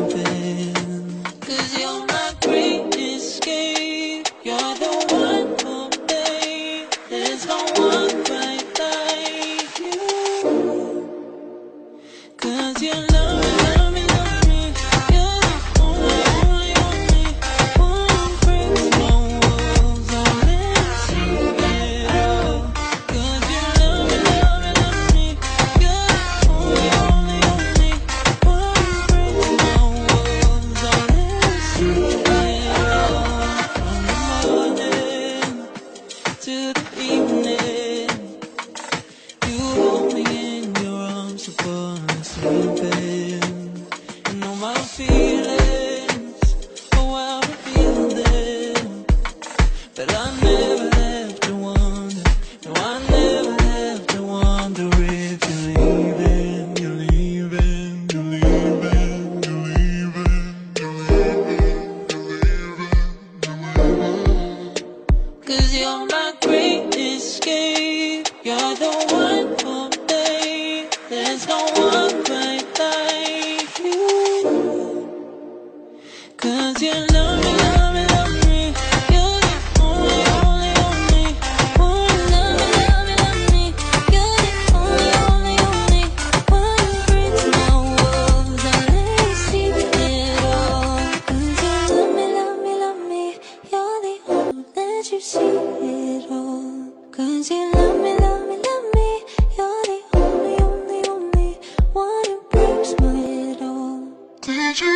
sleeping. 'Cause you're my great escape. You're the one for me. There's no one quite like you. 'Cause you love me, love me, love me. You're the only, only, only one who breaks my walls. I'll never see it all. 'Cause you love me, love me, love me. You're the only, only, only one who breaks my walls. I'll never see it all. From the morning to the evening, you hold me in your arms upon sleeping. You know my feelings, oh I'll reveal them. But I never have to wonder, no I never have to wonder if you're leaving, you're leaving, you're leaving, you're leaving, you're leaving, you're leaving. 'Cause you're my great escape. You're the one for me. There's no one quite like you. 'Cause you love me, love me, love me. You're the only, only, only one. Love me, love me, love me. You're the only, only, only one who breaks my walls. I'll never see it all. 'Cause you love me, love me, love me. You're the only that you see it all. 'Cause you love me, love me, love me. You're the only, only, only one who breaks my head all. Did you